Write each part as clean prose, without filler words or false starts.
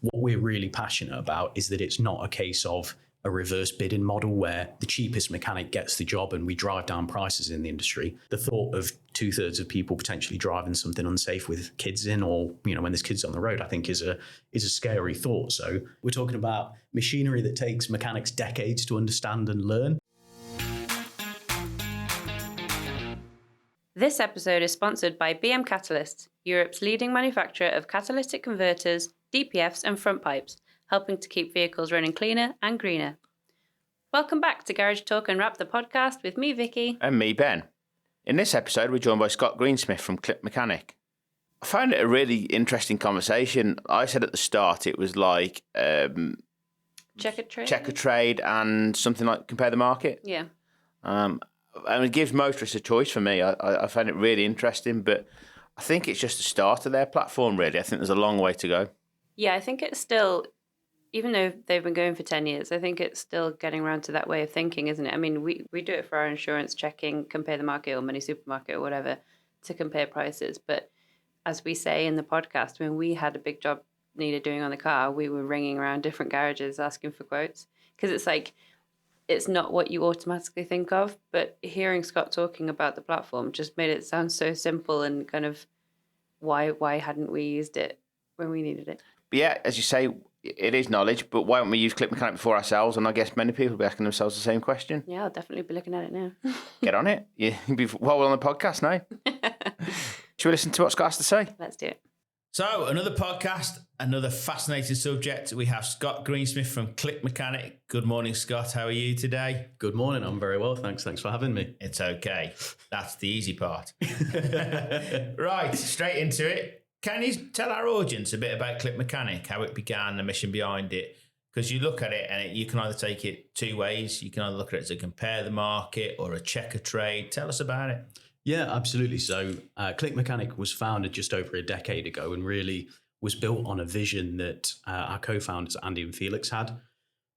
what we're really passionate about is that it's not a case of a reverse bidding model where the cheapest mechanic gets the job and we drive down prices in the industry. The thought of 2/3 of people potentially driving something unsafe with kids in, or when there's kids on the road, I think is a scary thought. So we're talking about machinery that takes mechanics decades to understand and learn. This episode is sponsored by BM Catalysts, Europe's leading manufacturer of catalytic converters, DPFs and front pipes, helping to keep vehicles running cleaner and greener. Welcome back to Garage Talk and Wrap the podcast with me, Vicky. And me, Ben. In this episode, we're joined by Scott Greensmith from ClickMechanic. I found it a really interesting conversation. I said at the start it was like Check a trade and something like compare the market. Yeah. And it gives motorists a choice for me. I find it really interesting, but I think it's just the start of their platform, really. I think there's a long way to go. Yeah, I think it's still, even though they've been going for 10 years, I think it's still getting around to that way of thinking, isn't it? I mean, we do it for our insurance checking, compare the market or Money Supermarket or whatever to compare prices. But as we say in the podcast, when we had a big job needed doing on the car, we were ringing around different garages asking for quotes, because it's like, it's not what you automatically think of, but hearing Scott talking about the platform just made it sound so simple and kind of why hadn't we used it when we needed it? But yeah, as you say, it is knowledge, but why don't we use ClickMechanic before ourselves? And I guess many people will be asking themselves the same question. Yeah, I'll definitely be looking at it now. Get on it. You'll be well on the podcast now. Should we listen to what Scott has to say? Let's do it. So, another podcast, another fascinating subject. We have Scott Greensmith from ClickMechanic. Good morning, Scott. How are you today? Good morning. I'm very well, thanks. Thanks for having me. It's okay. That's the easy part. Right, straight into it. Can you tell our audience a bit about ClickMechanic, how it began, the mission behind it? Because you look at it and you can either take it two ways. You can either look at it as a compare the market or a check a trade. Tell us about it. Yeah, absolutely. So ClickMechanic was founded just over a decade ago and really was built on a vision that our co-founders, Andy and Felix, had.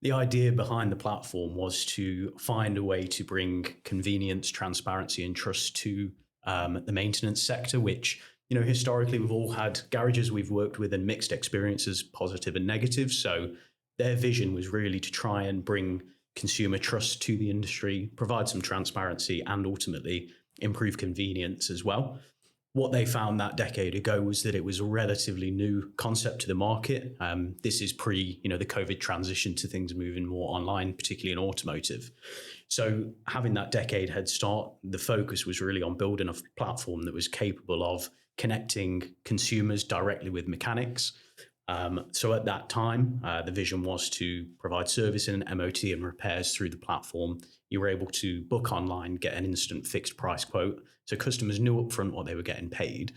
The idea behind the platform was to find a way to bring convenience, transparency and trust to the maintenance sector, which, historically we've all had garages we've worked with and mixed experiences, positive and negative. So their vision was really to try and bring consumer trust to the industry, provide some transparency and ultimately improve convenience as well. What they found that decade ago was that it was a relatively new concept to the market. This is pre, the COVID transition to things moving more online, particularly in automotive. So having that decade head start, the focus was really on building a platform that was capable of connecting consumers directly with mechanics. So at that time, the vision was to provide service and MOT and repairs through the platform. You were able to book online, get an instant fixed price quote. So customers knew upfront what they were getting paid.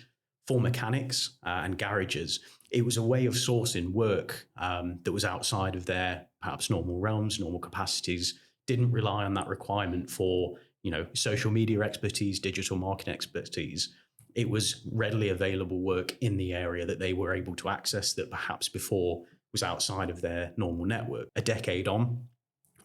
For mechanics and garages, it was a way of sourcing work that was outside of their perhaps normal realms, normal capacities, didn't rely on that requirement for, social media expertise, digital marketing expertise. It was readily available work in the area that they were able to access that perhaps before was outside of their normal network. A decade on,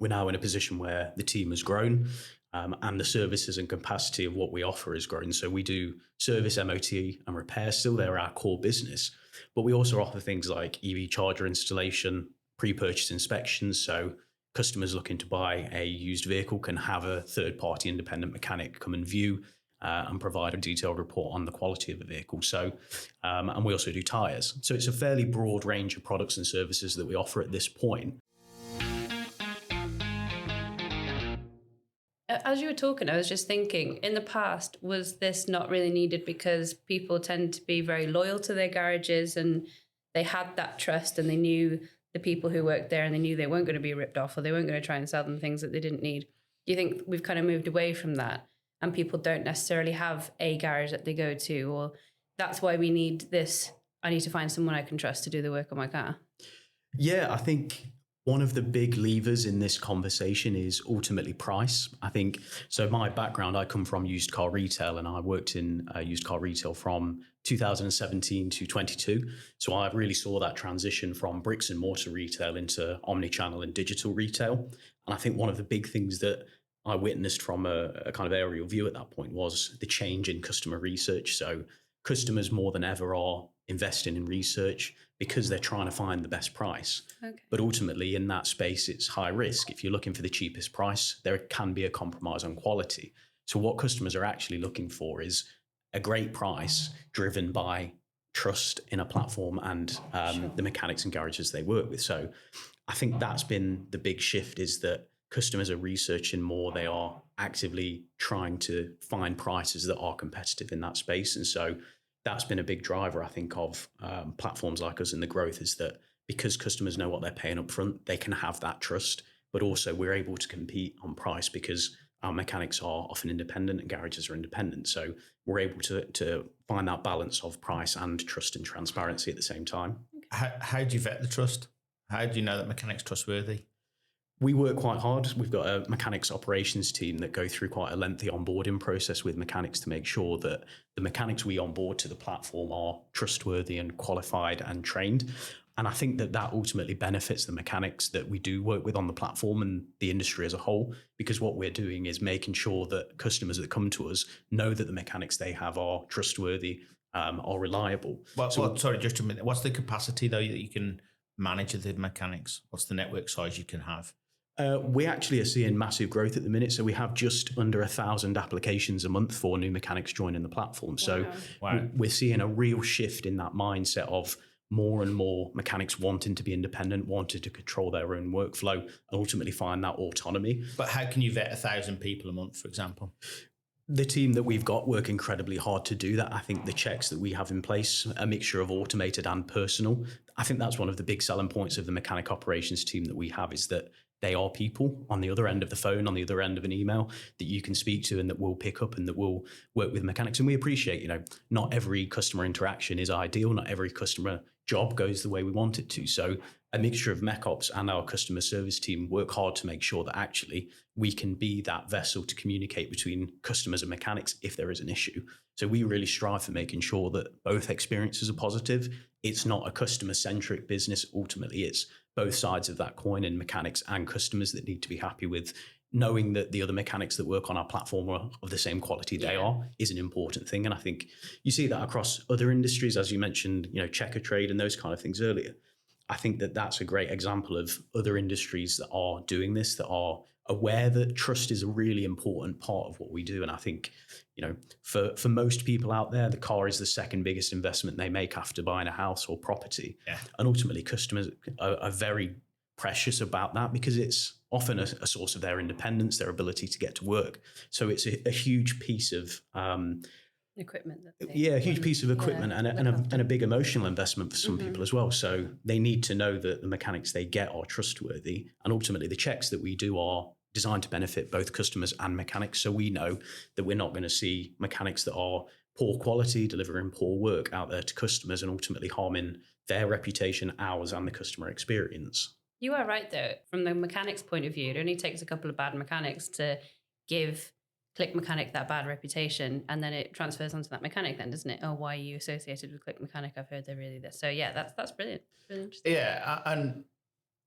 we're now in a position where the team has grown and the services and capacity of what we offer has grown. So we do service, MOT and repair still. They're our core business. But we also offer things like EV charger installation, pre-purchase inspections. So customers looking to buy a used vehicle can have a third-party independent mechanic come and view and provide a detailed report on the quality of the vehicle. So, and we also do tyres. So it's a fairly broad range of products and services that we offer at this point. As you were talking, I was just thinking, in the past, was this not really needed because people tend to be very loyal to their garages and they had that trust and they knew the people who worked there and they knew they weren't going to be ripped off or they weren't going to try and sell them things that they didn't need. Do you think we've kind of moved away from that and people don't necessarily have a garage that they go to, or that's why we need this, I need to find someone I can trust to do the work on my car? Yeah, I think one of the big levers in this conversation is ultimately price. I think, so my background, I come from used car retail and I worked in used car retail from 2017 to 22. So I really saw that transition from bricks and mortar retail into omnichannel and digital retail. And I think one of the big things that I witnessed from a kind of aerial view at that point was the change in customer research. So customers more than ever are investing in research because they're trying to find the best price. Okay. But ultimately in that space, it's high risk. If you're looking for the cheapest price, there can be a compromise on quality. So what customers are actually looking for is a great price driven by trust in a platform and the mechanics and garages they work with. So I think that's been the big shift, is that customers are researching more. They are actively trying to find prices that are competitive in that space. And so that's been a big driver, I think, of platforms like us, and the growth is that because customers know what they're paying up front, they can have that trust, but also we're able to compete on price because our mechanics are often independent and garages are independent. So we're able to find that balance of price and trust and transparency at the same time. How do you vet the trust? How do you know that mechanic's trustworthy? We work quite hard. We've got a mechanics operations team that go through quite a lengthy onboarding process with mechanics to make sure that the mechanics we onboard to the platform are trustworthy and qualified and trained. And I think that ultimately benefits the mechanics that we do work with on the platform and the industry as a whole, because what we're doing is making sure that customers that come to us know that the mechanics they have are trustworthy, are reliable. Sorry, just a minute. What's the capacity, though, that you can manage the mechanics? What's the network size you can have? We actually are seeing massive growth at the minute. So we have just under 1,000 applications a month for new mechanics joining the platform. So we're seeing a real shift in that mindset of more and more mechanics wanting to be independent, wanting to control their own workflow, and ultimately find that autonomy. But how can you vet 1,000 people a month, for example? The team that we've got work incredibly hard to do that. I think the checks that we have in place, a mixture of automated and personal, I think that's one of the big selling points of the mechanic operations team that we have, is that they are people on the other end of the phone, on the other end of an email that you can speak to and that will pick up and that will work with mechanics. And we appreciate, not every customer interaction is ideal. Not every customer job goes the way we want it to. So a mixture of mech ops and our customer service team work hard to make sure that actually we can be that vessel to communicate between customers and mechanics if there is an issue. So we really strive for making sure that both experiences are positive. It's not a customer-centric business. Ultimately, it's both sides of that coin, and mechanics and customers that need to be happy with knowing that the other mechanics that work on our platform are of the same quality they are is an important thing. And I think you see that across other industries, as you mentioned, checker trade and those kind of things earlier. I think that that's a great example of other industries that are doing this, that are aware that trust is a really important part of what we do. And I think, for most people out there, the car is the second biggest investment they make after buying a house or property. Yeah. And ultimately customers are very precious about that because it's often a source of their independence, their ability to get to work. So it's a huge piece of equipment. A huge piece of equipment and a big emotional investment for some people as well. So they need to know that the mechanics they get are trustworthy, and ultimately the checks that we do are designed to benefit both customers and mechanics. So we know that we're not going to see mechanics that are poor quality, delivering poor work out there to customers and ultimately harming their reputation, ours, and the customer experience. You are right, though. From the mechanics point of view, it only takes a couple of bad mechanics to give ClickMechanic that bad reputation, and then it transfers onto that mechanic then, doesn't it? Oh, why are you associated with ClickMechanic? I've heard they're really this. So yeah, that's brilliant. Really interesting. Yeah, and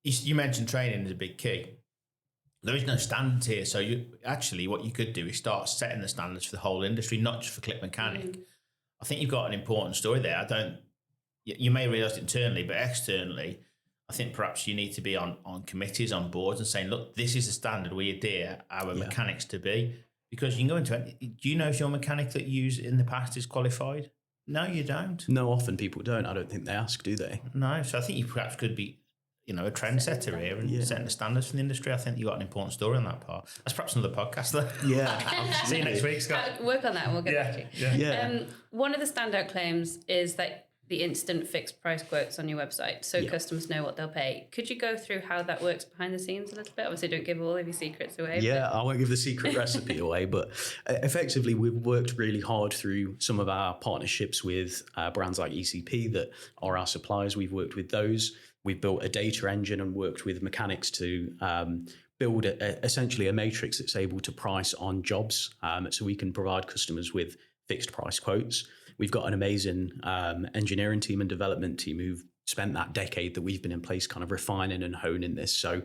you mentioned training is a big key. There is no standards here. So what you could do is start setting the standards for the whole industry, not just for ClickMechanic. I think you've got an important story there. You may realise it internally, but externally, I think perhaps you need to be on committees, on boards, and saying, look, this is the standard we adhere our mechanics to be. Because you can go into it. Do you know if your mechanic that you use in the past is qualified? No, you don't. No, often people don't. I don't think they ask, do they? No. So I think you perhaps could be, a trendsetter here and setting the standards for the industry. I think you've got an important story on that part. That's perhaps another podcast, though. Yeah. See you next week, Scott. Work on that and we'll get back to you. Yeah. One of the standout claims is that the instant fixed price quotes on your website, so customers know what they'll pay. Could you go through how that works behind the scenes a little bit? Obviously, don't give all of your secrets away. Yeah, I won't give the secret recipe away, but effectively, we've worked really hard through some of our partnerships with brands like ECP that are our suppliers. We've worked with those. We've built a data engine and worked with mechanics to build essentially a matrix that's able to price on jobs, so we can provide customers with fixed price quotes. We've got an amazing engineering team and development team who've spent that decade that we've been in place kind of refining and honing this. So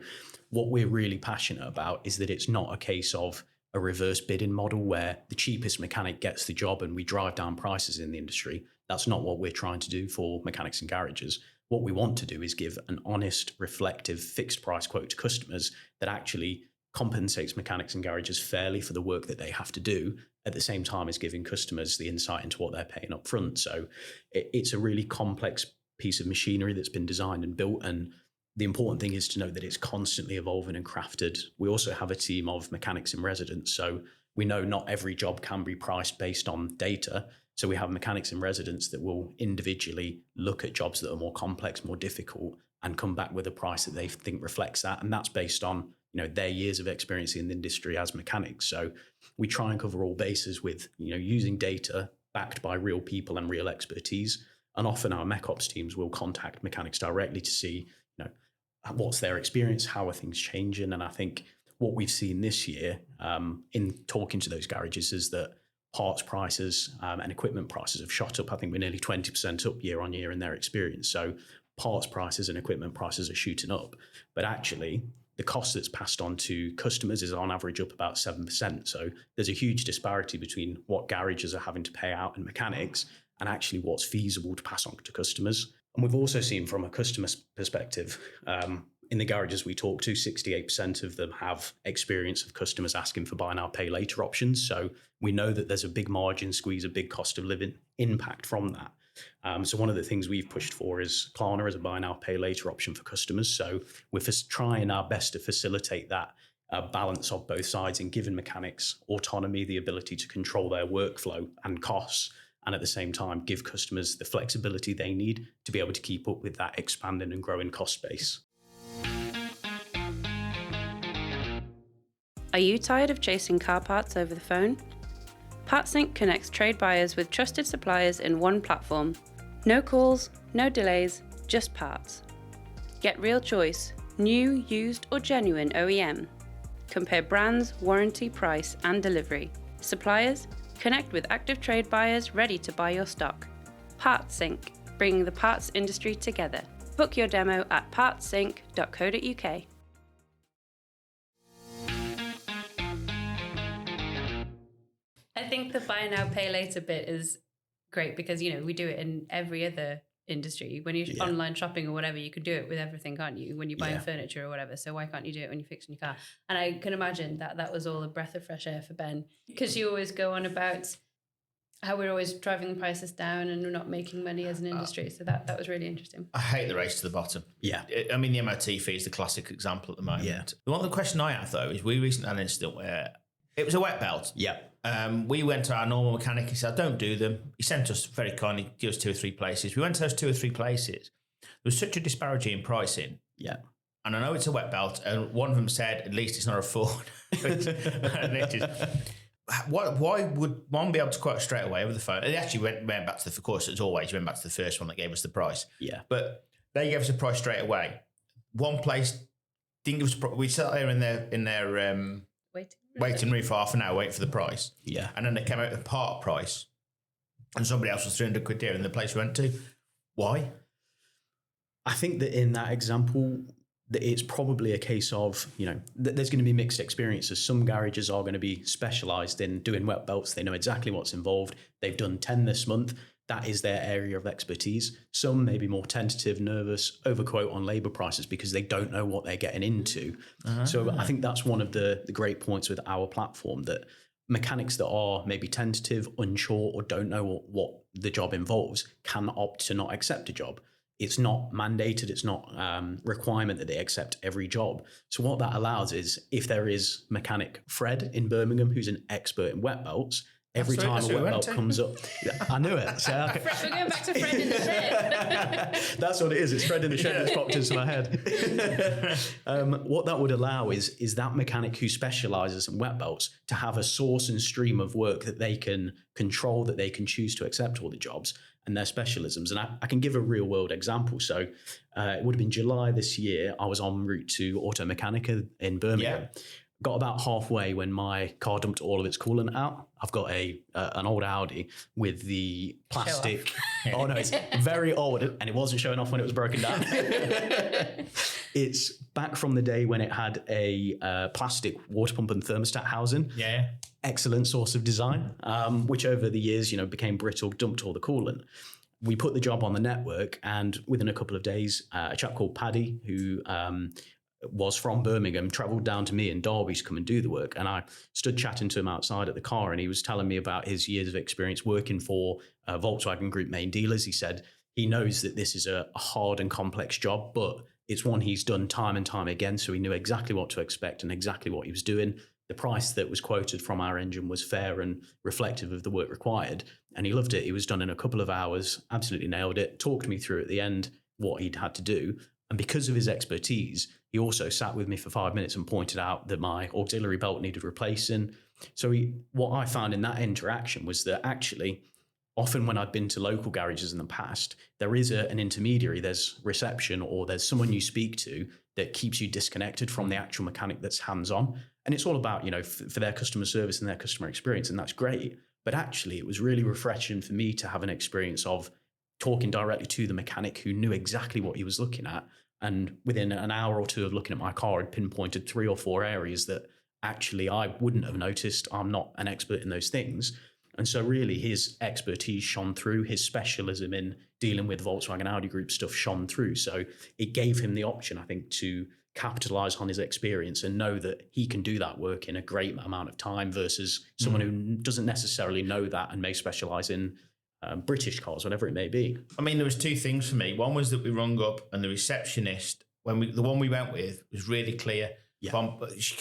what we're really passionate about is that it's not a case of a reverse bidding model where the cheapest mechanic gets the job and we drive down prices in the industry. That's not what we're trying to do for mechanics and garages. what we want to do is give an honest, reflective, fixed price quote to customers that actually compensates mechanics and garages fairly for the work that they have to do, at the same time as giving customers the insight into what they're paying up front. So it's a really complex piece of machinery that's been designed and built, and the important thing is to know that it's constantly evolving and crafted. We also have a team of mechanics in residence, so we know not every job can be priced based on data. So we have mechanics in residence that will individually look at jobs that are more complex, more difficult, and come back with a price that they think reflects that. And that's based on, their years of experience in the industry as mechanics. So we try and cover all bases with, using data backed by real people and real expertise. And often our mech ops teams will contact mechanics directly to see, what's their experience, how are things changing. And I think what we've seen this year in talking to those garages is that parts prices and equipment prices have shot up. I think we're nearly 20% up year on year in their experience. So parts prices and equipment prices are shooting up. But actually, the cost that's passed on to customers is on average up about 7%. So there's a huge disparity between what garages are having to pay out in mechanics and actually what's feasible to pass on to customers. And we've also seen from a customer perspective, in the garages we talk to, 68% of them have experience of customers asking for buy now, pay later options. So we know that there's a big margin squeeze, a big cost of living impact from that. So one of the things we've pushed for is Klarna as a buy now, pay later option for customers. So we're just trying our best to facilitate that balance of both sides and giving mechanics autonomy, the ability to control their workflow and costs, and at the same time give customers the flexibility they need to be able to keep up with that expanding and growing cost base. Are you tired of chasing car parts over the phone? PartSync connects trade buyers with trusted suppliers in one platform. No calls, no delays, just parts. Get real choice, new, used or genuine OEM. Compare brands, warranty, price and delivery. Suppliers, connect with active trade buyers ready to buy your stock. PartSync, bringing the parts industry together. Book your demo at partsync.co.uk. I think the buy now, pay later bit is great because, we do it in every other industry. When you're online shopping or whatever, you can do it with everything, can't you? When you're buying furniture or whatever. So why can't you do it when you're fixing your car? And I can imagine that was all a breath of fresh air for Ben, because you always go on about how we're always driving the prices down and we're not making money as an industry. So that was really interesting. I hate the race to the bottom. Yeah. I mean, the MOT fee is the classic example at the moment. Yeah. One of the question I have, though, is we recently had an incident where it was a wet belt. Yeah. We went to our normal mechanic. He said, don't do them. He sent us very kindly, give us 2 or 3 places. We went to those 2 or 3 places. There was such a disparity in pricing. Yeah. And I know it's a wet belt. And one of them said, at least it's not a Ford. Why would one be able to quote straight away over the phone? It actually went back to of course, as always, went back to the first one that gave us the price. Yeah. But they gave us a price straight away. One place didn't give us a price. We sat there in their waiting room for half an hour, waiting for the price. Yeah. And then they came out with a part price and somebody else was 300 quid dearer than the place we went to. Why? I think that in that example, that it's probably a case of, there's going to be mixed experiences. Some garages are going to be specialised in doing wet belts. They know exactly what's involved. They've done 10 this month. That is their area of expertise. Some may be more tentative, nervous, overquote on labour prices because they don't know what they're getting into. So I think that's one of the great points with our platform, that mechanics that are maybe tentative, unsure, or don't know what the job involves can opt to not accept a job. It's not mandated. It's not requirement that they accept every job. So what that allows is, if there is mechanic Fred in Birmingham, who's an expert in wet belts, every time a wet belt comes up, I knew it. So we're going back to Fred in the shed. That's what it is. It's Fred in the shed that's popped into my head. What that would allow is that mechanic who specialises in wet belts to have a source and stream of work that they can control, that they can choose to accept all the jobs and their specialisms. And I can give a real world example. So it would have been July this year. I was en route to Automotive in Birmingham. Yeah. Got about halfway when my car dumped all of its coolant out. I've got an old Audi with the plastic. Oh no, it's very old, and it wasn't showing off when it was broken down. It's back from the day when it had a plastic water pump and thermostat housing. Yeah. Excellent source of design, which over the years, became brittle, dumped all the coolant. we put the job on the network, and within a couple of days, a chap called Paddy, who was from Birmingham, travelled down to me in Derby to come and do the work. And I stood chatting to him outside at the car, and he was telling me about his years of experience working for Volkswagen Group main dealers. He said he knows that this is a hard and complex job, but it's one he's done time and time again. So he knew exactly what to expect and exactly what he was doing. The price that was quoted from our engine was fair and reflective of the work required. And he loved it. He was done in a couple of hours, absolutely nailed it, talked me through at the end what he'd had to do. And because of his expertise, he also sat with me for 5 minutes and pointed out that my auxiliary belt needed replacing. So what I found in that interaction was that actually, often when I'd been to local garages in the past, there is an intermediary, there's reception, or there's someone you speak to that keeps you disconnected from the actual mechanic that's hands-on. And it's all about, for their customer service and their customer experience, and that's great. But actually, it was really refreshing for me to have an experience of talking directly to the mechanic who knew exactly what he was looking at. And within an hour or two of looking at my car, I'd pinpointed 3 or 4 areas that actually I wouldn't have noticed. I'm not an expert in those things. And so really his expertise shone through, his specialism in dealing with Volkswagen Audi Group stuff shone through. So it gave him the option, I think, to capitalize on his experience and know that he can do that work in a great amount of time versus someone who doesn't necessarily know that and may specialize in British cars, whatever it may be. I mean, there was 2 things for me. One was that we rung up and the receptionist, the one we went with, was really clear. Yeah.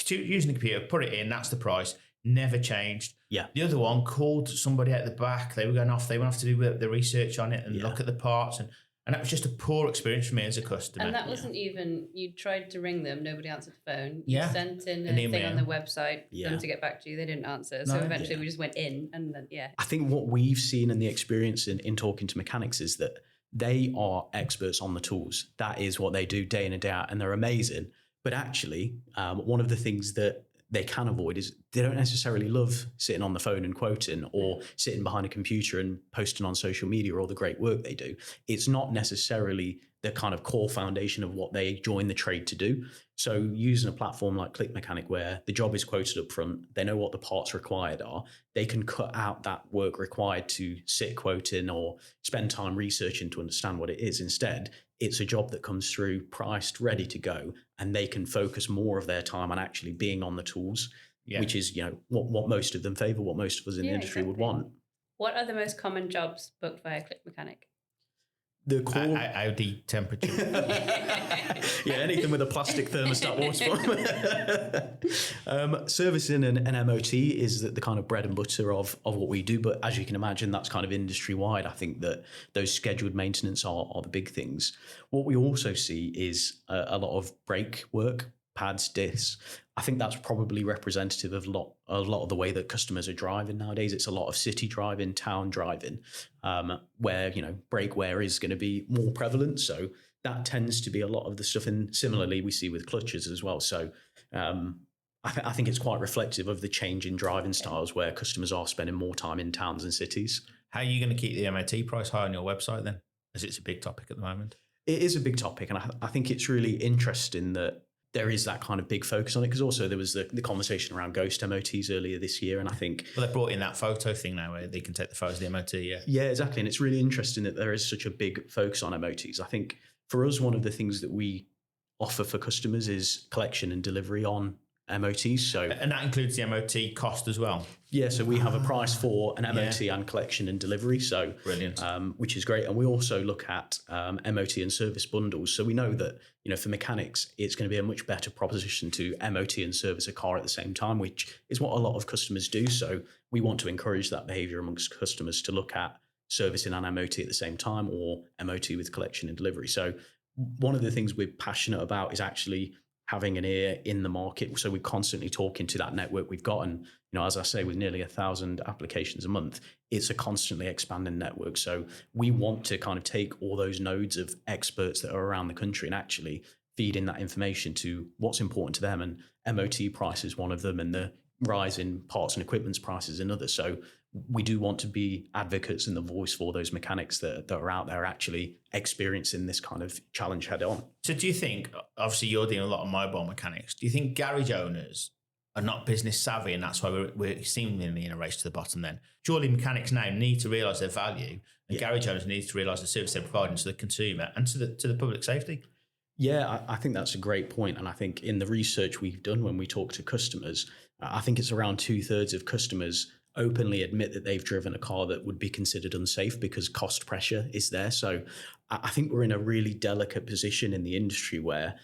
Using the computer, put it in, that's the price, never changed. Yeah. The other one called somebody at the back. They went off to do the research on it and look at the parts. And that was just a poor experience for me as a customer. And that wasn't even, you tried to ring them, nobody answered the phone. Yeah. You sent in An a thing on email. the website for them to get back to you. They didn't answer. So No. eventually we just went in and then, I think what we've seen in the experience in talking to mechanics is that they are experts on the tools. That is what they do day in and day out, and they're amazing. But actually, one of the things that they can avoid is they don't necessarily love sitting on the phone and quoting or sitting behind a computer and posting on social media all the great work they do. It's not necessarily the kind of core foundation of what they join the trade to do. So using a platform like ClickMechanic, where the job is quoted up front, they know what the parts required are, they can cut out that work required to sit quoting or spend time researching to understand what it is. Instead, it's a job that comes through priced, ready to go, and they can focus more of their time on actually being on the tools, which is, what most of them favor, what most of us in the industry would want. What are the most common jobs booked via ClickMechanic? The core Audi temperature. Anything with a plastic thermostat water pump. Servicing and MOT is the kind of bread and butter of what we do. But as you can imagine, that's kind of industry wide. I think that those scheduled maintenance are the big things. What we also see is a lot of brake work, pads, discs. I think that's probably representative of a lot of the way that customers are driving nowadays. It's a lot of city driving, town driving, where brake wear is going to be more prevalent. So that tends to be a lot of the stuff. And similarly, we see with clutches as well. So I think it's quite reflective of the change in driving styles, where customers are spending more time in towns and cities. How are you going to keep the MOT price high on your website then, as it's a big topic at the moment? It is a big topic, and I think it's really interesting that there is that kind of big focus on it, because also there was the conversation around ghost MOTs earlier this year, and I think... Well, they brought in that photo thing now where they can take the photos of the MOT, Yeah, exactly, and it's really interesting that there is such a big focus on MOTs. I think for us, one of the things that we offer for customers is collection and delivery on MOTs. So, and that includes the MOT cost as well? Yeah, so we have a price for an MOT and collection and delivery. So brilliant, which is great. And we also look at MOT and service bundles. So we know that, for mechanics, it's going to be a much better proposition to MOT and service a car at the same time, which is what a lot of customers do. So we want to encourage that behavior amongst customers to look at servicing and MOT at the same time, or MOT with collection and delivery. So one of the things we're passionate about is actually having an ear in the market. So we're constantly talking to that network we've got. And, as I say, with nearly 1,000 applications a month, it's a constantly expanding network. So we want to kind of take all those nodes of experts that are around the country and actually feed in that information to what's important to them. And MOT price is one of them, and the rise in parts and equipment's price is another. So we do want to be advocates and the voice for those mechanics that are out there actually experiencing this kind of challenge head on. So do you think, obviously you're doing a lot of mobile mechanics, do you think garage owners are not business savvy, and that's why we're seemingly in a race to the bottom then. Surely mechanics now need to realise their value, and garage owners need to realise the service they're providing to the consumer and to the public safety. Yeah, I think that's a great point. And I think in the research we've done when we talk to customers, I think it's around 2/3 of customers openly admit that they've driven a car that would be considered unsafe because cost pressure is there. So I think we're in a really delicate position in the industry where,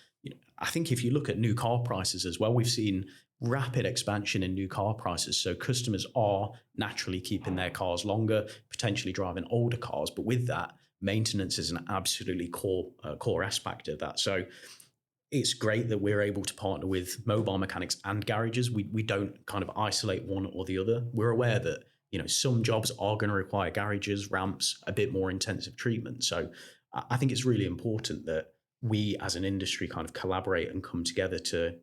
I think if you look at new car prices as well, we've seen rapid expansion in new car prices. So customers are naturally keeping their cars longer, potentially driving older cars. But with that, maintenance is an absolutely core aspect of that. So it's great that we're able to partner with mobile mechanics and garages. We don't kind of isolate one or the other. We're aware that, some jobs are going to require garages, ramps, a bit more intensive treatment. So I think it's really important that we as an industry kind of collaborate and come together to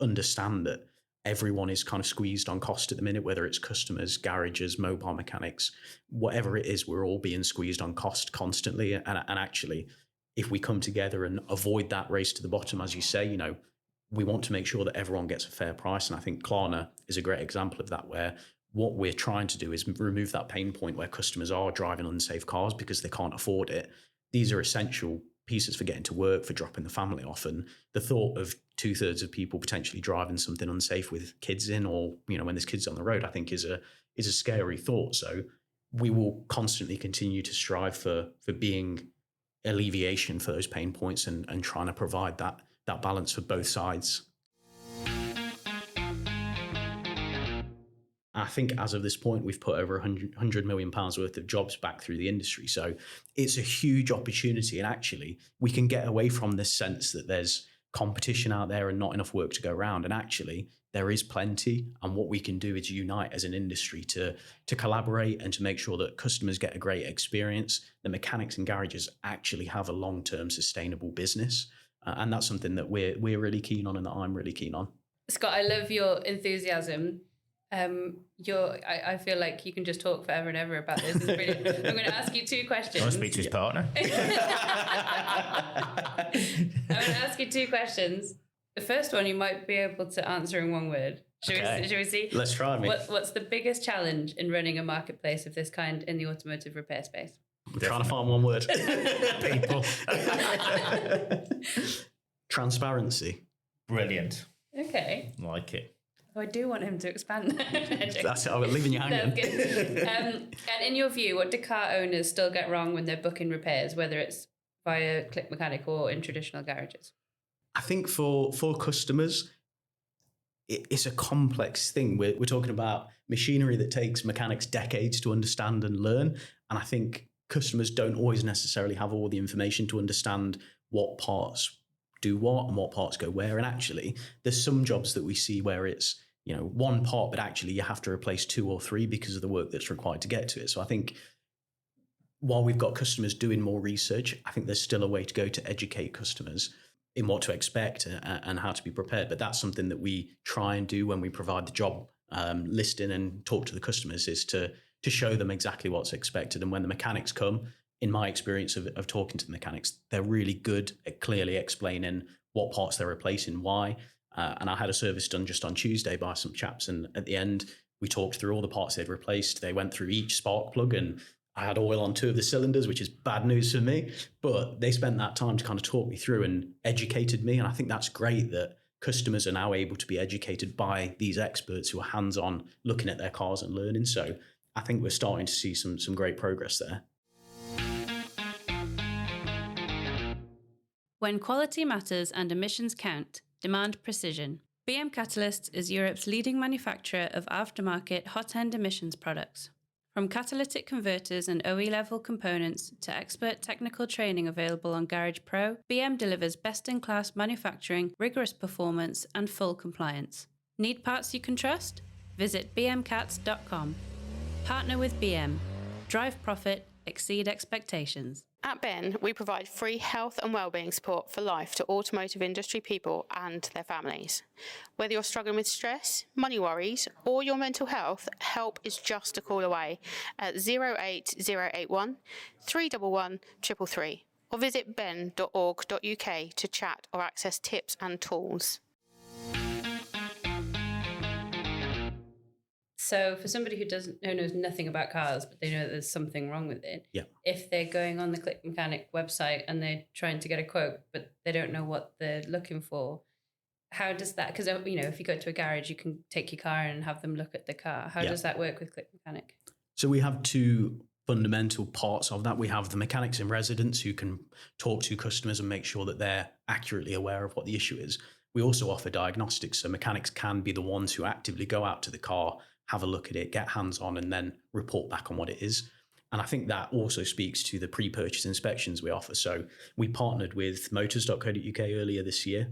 understand that everyone is kind of squeezed on cost at the minute, whether it's customers, garages, mobile mechanics, whatever it is, we're all being squeezed on cost constantly. And actually, if we come together and avoid that race to the bottom, as you say, we want to make sure that everyone gets a fair price. And I think Klarna is a great example of that, where what we're trying to do is remove that pain point where customers are driving unsafe cars because they can't afford it. These are essential pieces for getting to work, for dropping the family off. And the thought of 2/3 of people potentially driving something unsafe with kids in, or, when there's kids on the road, I think is a scary thought. So we will constantly continue to strive for being alleviation for those pain points and trying to provide that balance for both sides. I think as of this point, we've put over £100 million worth of jobs back through the industry. So it's a huge opportunity. And actually, we can get away from this sense that there's competition out there and not enough work to go around. And actually, there is plenty. And what we can do is unite as an industry to collaborate and to make sure that customers get a great experience. The mechanics and garages actually have a long-term sustainable business. And that's something that we're really keen on and that I'm really keen on. Scott, I love your enthusiasm. I feel like you can just talk forever and ever about this. It's brilliant. I'm going to ask you two questions. I want to speak to his partner. I'm going to ask you two questions. The first one you might be able to answer in one word. Should we see? Let's try, mate. What's the biggest challenge in running a marketplace of this kind in the automotive repair space? I'm trying to find one word. People. Transparency. Brilliant. Okay. Like it. Oh, I do want him to expand that. That's it. I'm leaving you hanging. That's good. And in your view, what do car owners still get wrong when they're booking repairs, whether it's via ClickMechanic or in traditional garages? I think for customers, it's a complex thing. We're talking about machinery that takes mechanics decades to understand and learn. And I think customers don't always necessarily have all the information to understand what parts do what and what parts go where. And actually, there's some jobs that we see where it's, one part, but actually you have to replace 2 or 3 because of the work that's required to get to it. So I think while we've got customers doing more research, I think there's still a way to go to educate customers in what to expect and how to be prepared. But that's something that we try and do when we provide the job listing and talk to the customers, is to show them exactly what's expected. And when the mechanics come, in my experience of talking to the mechanics, they're really good at clearly explaining what parts they're replacing, why. And I had a service done just on Tuesday by some chaps. And at the end, we talked through all the parts they'd replaced. They went through each spark plug, and I had oil on 2 of the cylinders, which is bad news for me. But they spent that time to kind of talk me through and educated me. And I think that's great that customers are now able to be educated by these experts who are hands-on looking at their cars and learning. So I think we're starting to see some great progress there. When quality matters and emissions count, demand precision. BM Catalysts is Europe's leading manufacturer of aftermarket hot-end emissions products. From catalytic converters and OE-level components to expert technical training available on Garage Pro, BM delivers best-in-class manufacturing, rigorous performance, and full compliance. Need parts you can trust? Visit bmcats.com. Partner with BM. Drive profit, exceed expectations. At Ben, we provide free health and wellbeing support for life to automotive industry people and their families. Whether you're struggling with stress, money worries, or your mental health, help is just a call away at 08081 311 333 or visit ben.org.uk to chat or access tips and tools. So for somebody who knows nothing about cars, but they know that there's something wrong with it, Yeah. if they're going on the ClickMechanic website and they're trying to get a quote, but they don't know what they're looking for, how does that, because, if you go to a garage, you can take your car and have them look at the car. How does that work with ClickMechanic? So we have two fundamental parts of that. We have the mechanics in residence who can talk to customers and make sure that they're accurately aware of what the issue is. We also offer diagnostics, so mechanics can be the ones who actively go out to the car, have a look at it, get hands-on, and then report back on what it is. And I think that also speaks to the pre-purchase inspections we offer. So we partnered with motors.co.uk earlier this year.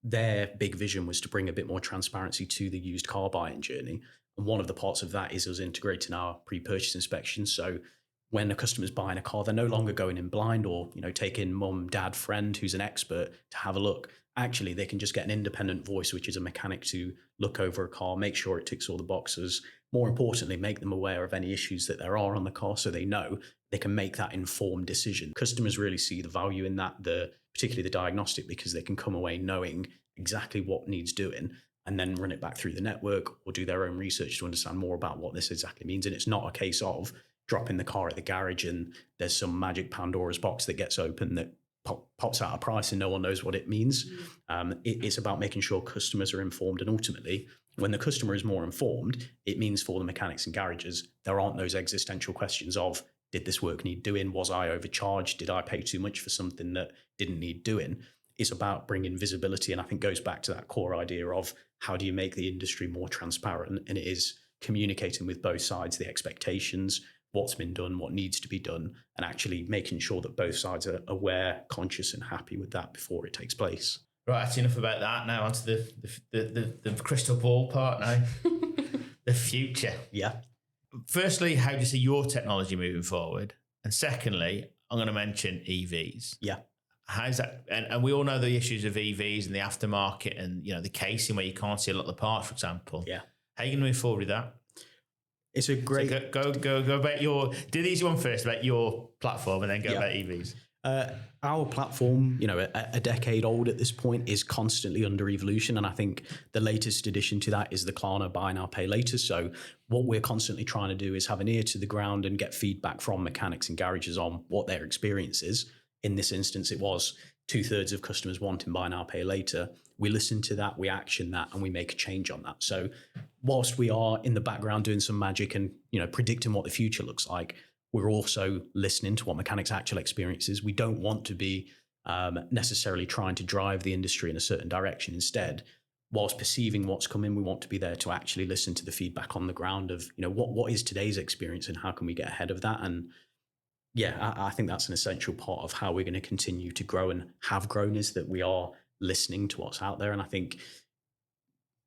Their big vision was to bring a bit more transparency to the used car buying journey. And one of the parts of that is us integrating our pre-purchase inspections. So when a customer's buying a car, they're no longer going in blind or, taking mum, dad, friend who's an expert to have a look. Actually, they can just get an independent voice, which is a mechanic, to look over a car, make sure it ticks all the boxes. More importantly, make them aware of any issues that there are on the car so they know they can make that informed decision. Customers really see the value in that, particularly the diagnostic, because they can come away knowing exactly what needs doing and then run it back through the network or do their own research to understand more about what this exactly means. And it's not a case of dropping the car at the garage and there's some magic Pandora's box that gets open that pops out a price and no one knows what it means. It's about making sure customers are informed, and ultimately when the customer is more informed, it means for the mechanics and garages there aren't those existential questions of, did this work need doing? Was I overcharged? Did I pay too much for something that didn't need doing? It's about bringing visibility, and I think goes back to that core idea of how do you make the industry more transparent, and it is communicating with both sides the expectations, what's been done, what needs to be done, and actually making sure that both sides are aware, conscious, and happy with that before it takes place. Right, that's enough about that. Now onto the crystal ball part now. The future. Yeah. Firstly, how do you see your technology moving forward? And secondly, I'm going to mention EVs. Yeah. How's that? And we all know the issues of EVs and the aftermarket and, the casing where you can't see a lot of the parts, for example. Yeah. How are you going to move forward with that? It's a great... So go about your... Do the easy one first about your platform and then go about EVs. Our platform, a decade old at this point, is constantly under evolution. And I think the latest addition to that is the Klarna Buy Now, Pay Later. So what we're constantly trying to do is have an ear to the ground and get feedback from mechanics and garages on what their experience is. In this instance, it was 2/3 of customers wanting Buy Now, Pay Later. We listen to that, we action that, and we make a change on that. So whilst we are in the background doing some magic and, predicting what the future looks like, we're also listening to what mechanics' actual experience is. We don't want to be necessarily trying to drive the industry in a certain direction. Instead, whilst perceiving what's coming, we want to be there to actually listen to the feedback on the ground of, what is today's experience and how can we get ahead of that? And yeah, I think that's an essential part of how we're going to continue to grow and have grown, is that we are listening to what's out there. And I think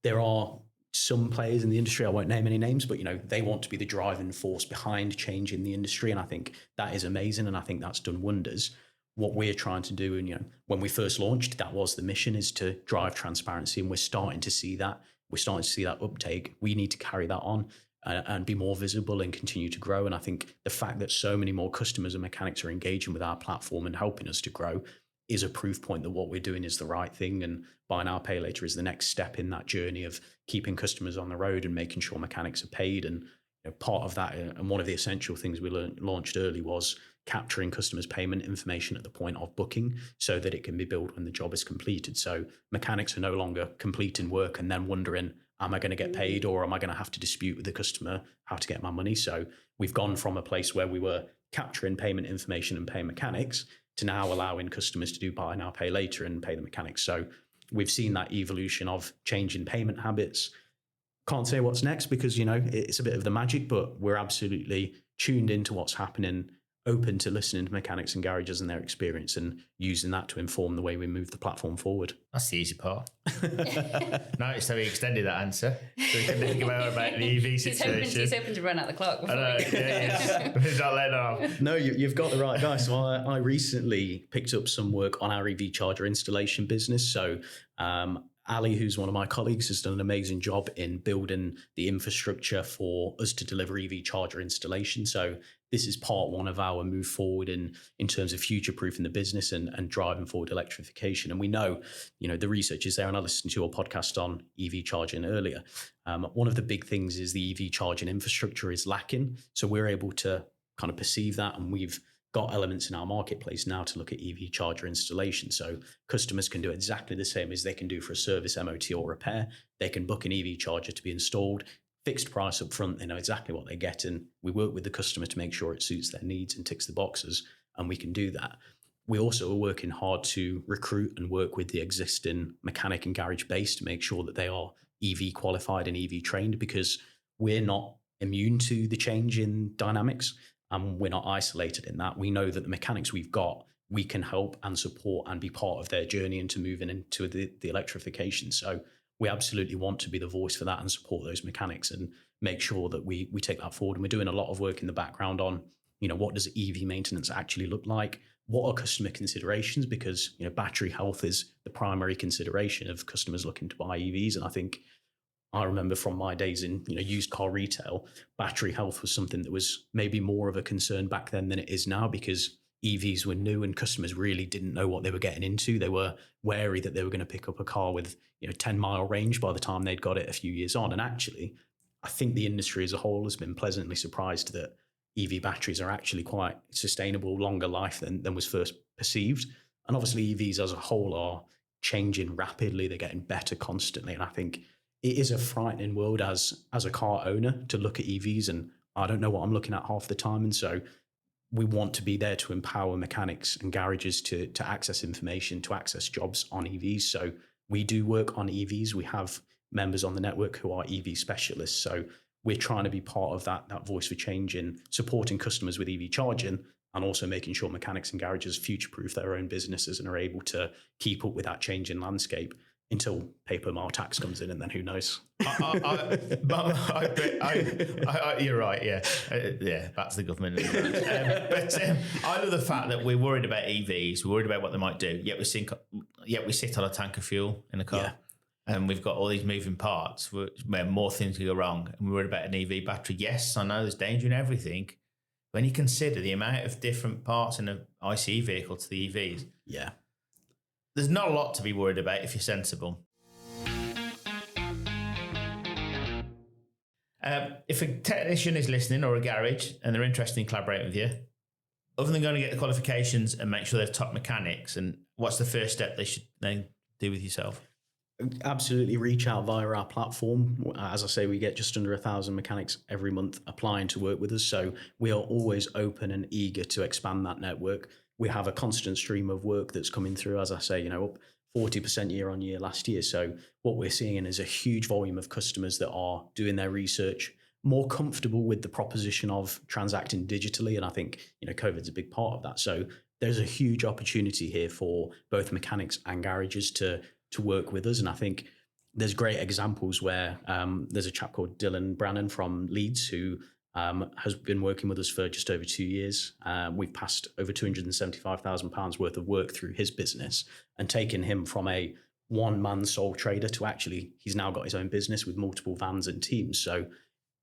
there are some players in the industry, I won't name any names, but they want to be the driving force behind change in the industry. And I think that is amazing. And I think that's done wonders. What we're trying to do, and when we first launched, that was the mission, is to drive transparency. And we're starting to see that. We're starting to see that uptake. We need to carry that on and be more visible and continue to grow. And I think the fact that so many more customers and mechanics are engaging with our platform and helping us to grow is a proof point that what we're doing is the right thing. And Buy Now, Pay Later is the next step in that journey of keeping customers on the road and making sure mechanics are paid. And part of that, and one of the essential things we launched early, was capturing customers' payment information at the point of booking so that it can be billed when the job is completed. So mechanics are no longer completing work and then wondering, am I going to get paid, or am I going to have to dispute with the customer how to get my money? So we've gone from a place where we were capturing payment information and paying mechanics to now allowing customers to do Buy Now, Pay Later and pay the mechanics. So we've seen that evolution of changing payment habits. Can't say what's next because, it's a bit of the magic, but we're absolutely tuned into what's happening, open to listening to mechanics and garages and their experience, and using that to inform the way we move the platform forward. That's the easy part. Notice how he extended that answer, so we can think about the EV situation. He's hoping to run out the clock. I know, he's not letting off. No, you've got the right guy. So I recently picked up some work on our EV charger installation business. So Ali, who's one of my colleagues, has done an amazing job in building the infrastructure for us to deliver EV charger installation. So this is part one of our move forward in terms of future-proofing the business and driving forward electrification. And we know, the research is there, and I listened to your podcast on EV charging earlier. One of the big things is the EV charging infrastructure is lacking. So we're able to kind of perceive that, and we've got elements in our marketplace now to look at EV charger installation. So customers can do exactly the same as they can do for a service, MOT or repair. They can book an EV charger to be installed, fixed price up front. They know exactly what they get, and we work with the customer to make sure it suits their needs and ticks the boxes, and we can do that. We also are working hard to recruit and work with the existing mechanic and garage base to make sure that they are EV qualified and EV trained, because we're not immune to the change in dynamics. And we're not isolated in that. We know that the mechanics we've got, we can help and support and be part of their journey into moving into the electrification. So we absolutely want to be the voice for that and support those mechanics and make sure that we take that forward. And we're doing a lot of work in the background on, what does EV maintenance actually look like? What are customer considerations? Because, battery health is the primary consideration of customers looking to buy EVs. And I remember from my days in used car retail, battery health was something that was maybe more of a concern back then than it is now, because EVs were new and customers really didn't know what they were getting into. They were wary that they were going to pick up a car with 10-mile range by the time they'd got it a few years on. And actually, I think the industry as a whole has been pleasantly surprised that EV batteries are actually quite sustainable, longer life than was first perceived. And obviously EVs as a whole are changing rapidly. They're getting better constantly. And I think it is a frightening world as a car owner to look at EVs, and I don't know what I'm looking at half the time. And so we want to be there to empower mechanics and garages to access information, to access jobs on EVs. So we do work on EVs. We have members on the network who are EV specialists. So we're trying to be part of that voice for change in supporting customers with EV charging, and also making sure mechanics and garages future-proof their own businesses and are able to keep up with that changing landscape until paper mile tax comes in, and then who knows? You're right, yeah. That's the government. But I love the fact that we're worried about EVs, we're worried about what they might do, yet we sit on a tank of fuel in a car. Yeah. And we've got all these moving parts where more things can go wrong. And we're worried about an EV battery. Yes, I know there's danger in everything. When you consider the amount of different parts in an ICE vehicle to the EVs, Yeah. there's not a lot to be worried about if you're sensible. If a technician is listening, or a garage, and they're interested in collaborating with you, other than going to get the qualifications and make sure they're top mechanics, and what's the first step they should then do with yourself? Absolutely reach out via our platform. As I say, we get just under 1,000 mechanics every month applying to work with us. So we are always open and eager to expand that network. We have a constant stream of work that's coming through, as I say, up 40% year on year last year. So what we're seeing is a huge volume of customers that are doing their research, more comfortable with the proposition of transacting digitally. And I think, COVID's a big part of that. So there's a huge opportunity here for both mechanics and garages to work with us. And I think there's great examples where there's a chap called Dylan Brannan from Leeds who has been working with us for just over 2 years. We've passed over £275,000 worth of work through his business and taken him from a one-man sole trader to actually, he's now got his own business with multiple vans and teams. So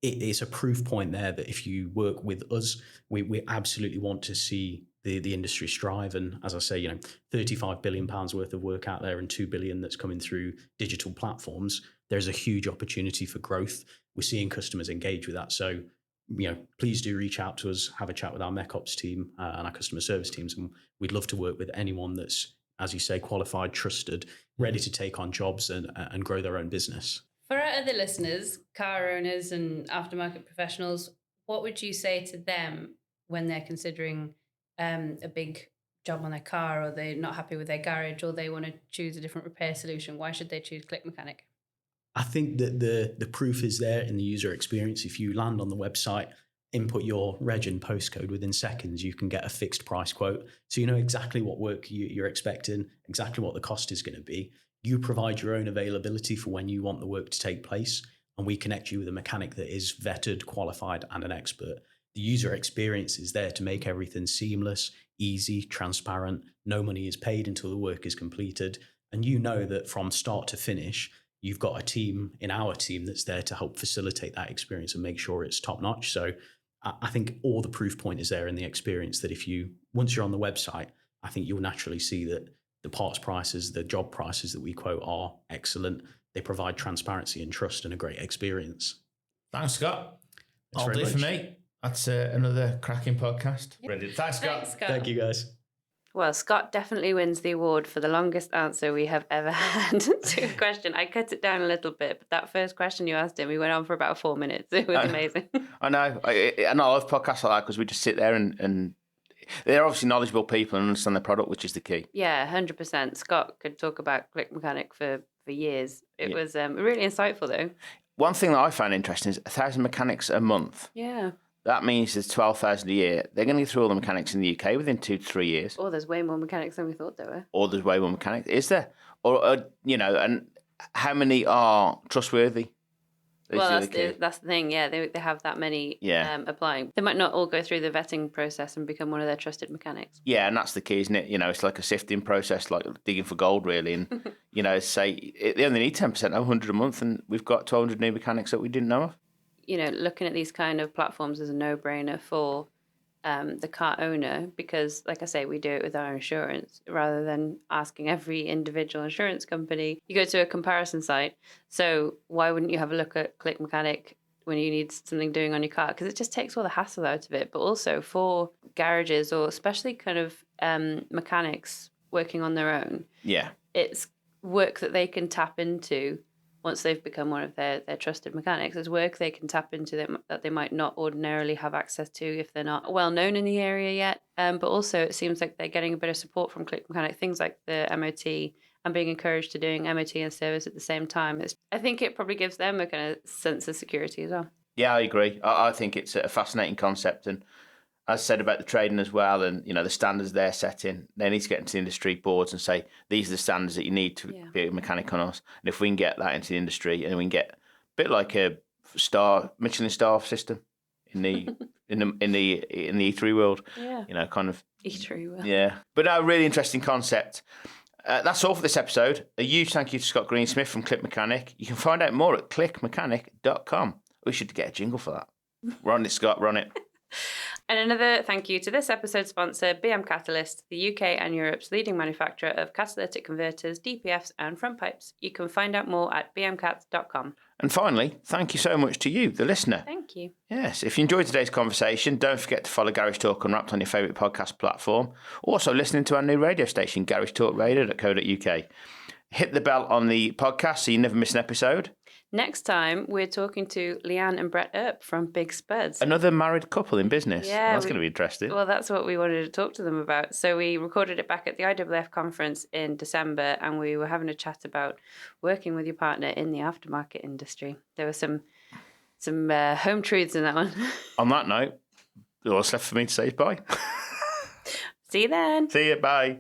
it's a proof point there that if you work with us, we absolutely want to see the industry strive. And as I say, £35 billion worth of work out there and 2 billion that's coming through digital platforms. There's a huge opportunity for growth. We're seeing customers engage with that. So, please do reach out to us, have a chat with our mech ops team and our customer service teams. And we'd love to work with anyone that's, as you say, qualified, trusted, ready to take on jobs and grow their own business. For our other listeners, car owners and aftermarket professionals, what would you say to them when they're considering a big job on their car, or they're not happy with their garage, or they want to choose a different repair solution? Why should they choose ClickMechanic? I think that the proof is there in the user experience. If you land on the website, input your reg and postcode, within seconds, you can get a fixed price quote. So you know exactly what work you're expecting, exactly what the cost is going to be. You provide your own availability for when you want the work to take place, and we connect you with a mechanic that is vetted, qualified, and an expert. The user experience is there to make everything seamless, easy, transparent. No money is paid until the work is completed. And you know that from start to finish, you've got a team in our team that's there to help facilitate that experience and make sure it's top notch. So I think all the proof point is there in the experience that once you're on the website, I think you'll naturally see that the parts prices, the job prices that we quote are excellent. They provide transparency and trust and a great experience. Thanks, Scott. Thanks All very do for much. me. That's another cracking podcast. Brilliant. Thanks, Scott. Thanks, Scott. Thank you, guys. Well, Scott definitely wins the award for the longest answer we have ever had to a question. I cut it down a little bit, but that first question you asked him, we went on for about 4 minutes. It was amazing. I know. I love podcasts like that because we just sit there and they're obviously knowledgeable people and understand their product, which is the key. Yeah, 100%. Scott could talk about ClickMechanic for years. It was really insightful, though. One thing that I found interesting is 1,000 mechanics a month. Yeah. That means there's 12,000 a year. They're going to get through all the mechanics in the UK within 2 to 3 years. Oh, there's way more mechanics than we thought there were. Or there's way more mechanics. Is there? Or and how many are trustworthy? Well, that's the thing. Yeah, they have that many applying. They might not all go through the vetting process and become one of their trusted mechanics. Yeah, and that's the key, isn't it? It's like a sifting process, like digging for gold, really. And, say they only need 10% of 100 a month, and we've got 1,200 new mechanics that we didn't know of. Looking at these kind of platforms is a no-brainer for the car owner because, like I say, we do it with our insurance rather than asking every individual insurance company. You go to a comparison site, so why wouldn't you have a look at ClickMechanic when you need something doing on your car? Because it just takes all the hassle out of it. But also for garages or especially kind of mechanics working on their own, it's work that they can tap into. Once they've become one of their trusted mechanics, there's work they can tap into that they might not ordinarily have access to if they're not well known in the area yet. But also it seems like they're getting a bit of support from ClickMechanic, things like the MOT and being encouraged to doing MOT and service at the same time. I think it probably gives them a kind of sense of security as well. Yeah, I agree. I think it's a fascinating concept. And as I said about the trading as well, and the standards they're setting, they need to get into the industry boards and say these are the standards that you need to be a mechanic on us. And if we can get that into the industry, and we can get a bit like a Michelin star system in the in the E3 world, kind of E3 world. Yeah, but a really interesting concept. That's all for this episode. A huge thank you to Scott Greensmith from ClickMechanic. You can find out more at clickmechanic.com. We should get a jingle for that. Run it, Scott. Run it. And another thank you to this episode's sponsor, BM Catalyst, the UK and Europe's leading manufacturer of catalytic converters, DPFs and front pipes. You can find out more at bmcats.com. And finally, thank you so much to you, the listener. Thank you. Yes, if you enjoyed today's conversation, don't forget to follow Garage Talk Unwrapped on your favourite podcast platform. Also listening to our new radio station, garagetalkradio.co.uk. Hit the bell on the podcast so you never miss an episode. Next time, we're talking to Leanne and Brett Earp from Big Spuds. Another married couple in business. Yeah, that's going to be interesting. Well, that's what we wanted to talk to them about. So we recorded it back at the IWF conference in December, and we were having a chat about working with your partner in the aftermarket industry. There were some home truths in that one. On that note, all that's left for me to say is bye. See you then. See you. Bye.